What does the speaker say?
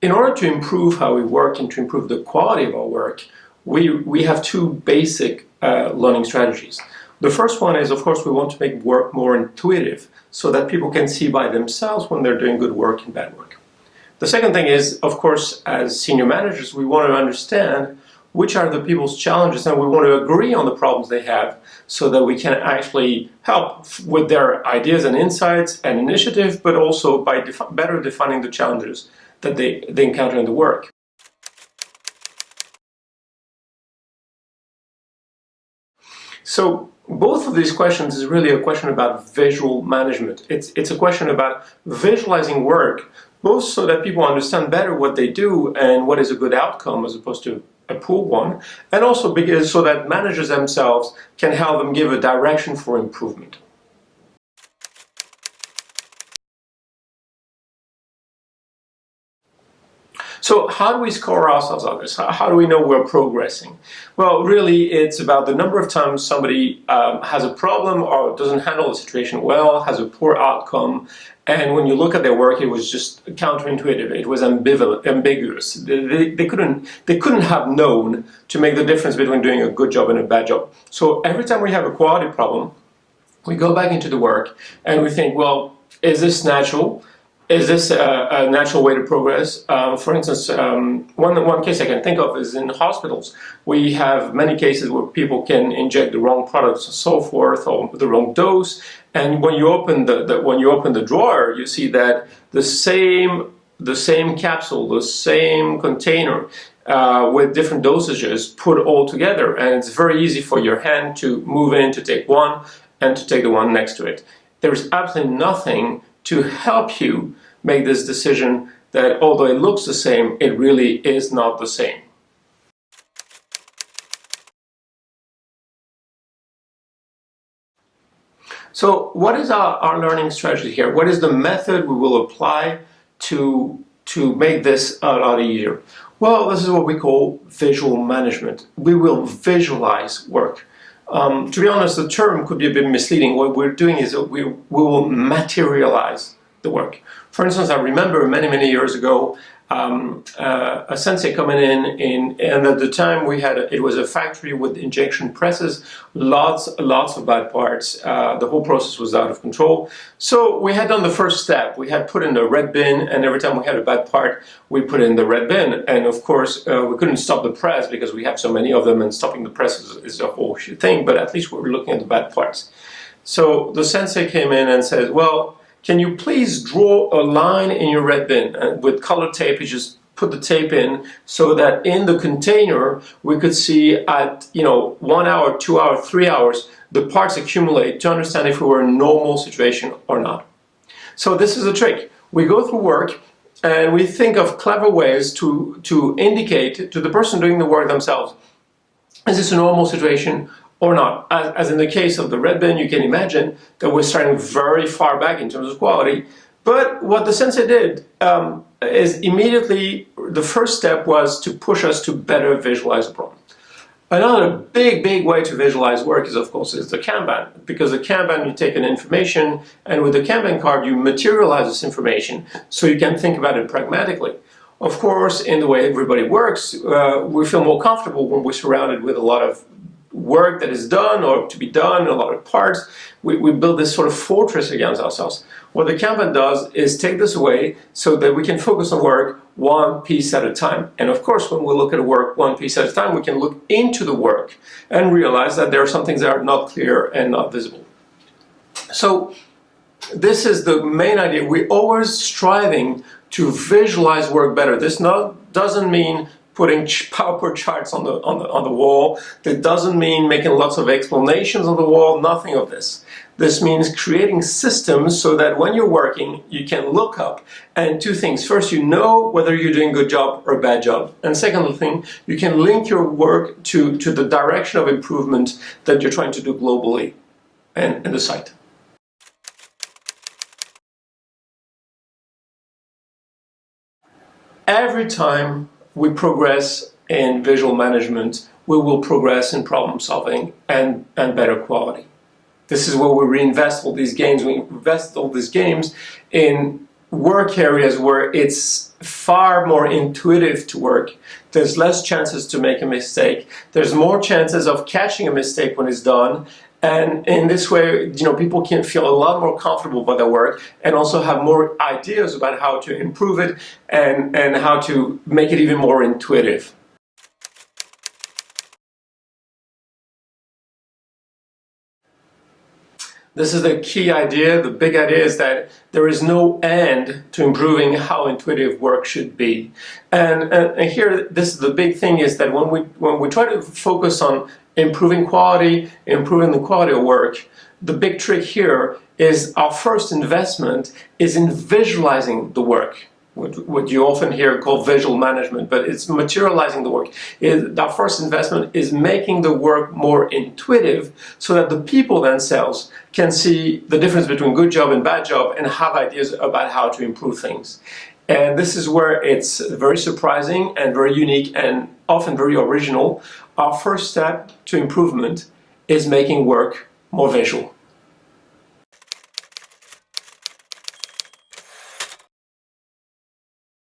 In order to improve how we work and to improve the quality of our work, we have two basic learning strategies. The first one is, of course, we want to make work more intuitive so that people can see by themselves when they're doing good work and bad work. The second thing is, of course, as senior managers, we want to understand which are the people's challenges, and we want to agree on the problems they have so that we can actually help with their ideas and insights and initiative, but also by better defining the challenges that they encounter in the work. So both of these questions is really a question about visual management. It's a question about visualizing work, both so that people understand better what they do and what is a good outcome as opposed to a poor one, and also because so that managers themselves can help them give a direction for improvement. So how do we score ourselves on this? How do we know we're progressing? Well, really, it's about the number of times somebody has a problem or doesn't handle the situation well, has a poor outcome, and when you look at their work, it was just counterintuitive. It was ambiguous. They couldn't have known to make the difference between doing a good job and a bad job. So every time we have a quality problem, we go back into the work and we think, well, is this natural? Is this a natural way to progress? For instance, one case I can think of is in hospitals. We have many cases where people can inject the wrong products and so forth, or the wrong dose. And when you open the drawer, you see that the same capsule, the same container, with different dosages put all together, and it's very easy for your hand to move in to take one and to take the one next to it. There's absolutely nothing to help you make this decision that although it looks the same, it really is not the same. So what is our learning strategy here? What is the method we will apply to make this a lot easier? Well, this is what we call visual management. We will visualize work. To be honest, the term could be a bit misleading. What we're doing is we will materialize the work. For instance, I remember many years ago a sensei coming in, and at the time it was a factory with injection presses, lots of bad parts. The whole process was out of control. So we had done the first step. We had put in the red bin, and every time we had a bad part, we put in the red bin. And of course, we couldn't stop the press because we have so many of them, and stopping the press is a whole thing. But at least we were looking at the bad parts. So the sensei came in and said, "Well, can you please draw a line in your red bin?" And with colored tape, you just put the tape in so that in the container we could see at 1 hour, 2 hours, 3 hours the parts accumulate to understand if we were in a normal situation or not. So this is a trick. We go through work and we think of clever ways to indicate to the person doing the work themselves, is this a normal situation or not? As in the case of the red bin, you can imagine that we're starting very far back in terms of quality. But what the sensei did is immediately, the first step was to push us to better visualize the problem. Another big way to visualize work is, of course, the Kanban. Because the Kanban, you take an information, and with the Kanban card, you materialize this information so you can think about it pragmatically. Of course, in the way everybody works, we feel more comfortable when we're surrounded with a lot of work that is done or to be done, a lot of parts. We build this sort of fortress against ourselves. What the Kanban does is take this away so that we can focus on work one piece at a time. And of course, when we look at work one piece at a time, we can look into the work and realize that there are some things that are not clear and not visible. So this is the main idea. We're always striving to visualize work better. This doesn't mean putting PowerPoint charts on the wall. That doesn't mean making lots of explanations on the wall, nothing of this. This means creating systems so that when you're working, you can look up and two things. First, you know whether you're doing a good job or a bad job. And second thing, you can link your work to the direction of improvement that you're trying to do globally and the site. Every time we progress in visual management, we will progress in problem solving and better quality. This is where we reinvest all these gains. We invest all these games in work areas where it's far more intuitive to work, there's less chances to make a mistake. There's more chances of catching a mistake when it's done. And in this way, people can feel a lot more comfortable about their work and also have more ideas about how to improve it and how to make it even more intuitive. This is the key idea. The big idea is that there is no end to improving how intuitive work should be. And here, this is the big thing, is that when we try to focus on improving the quality of work, the big trick here is our first investment is in visualizing the work. What you often hear called visual management, but it's materializing the work. Our first investment is making the work more intuitive so that the people themselves can see the difference between good job and bad job and have ideas about how to improve things. And this is where it's very surprising and very unique and often very original. Our first step to improvement is making work more visual.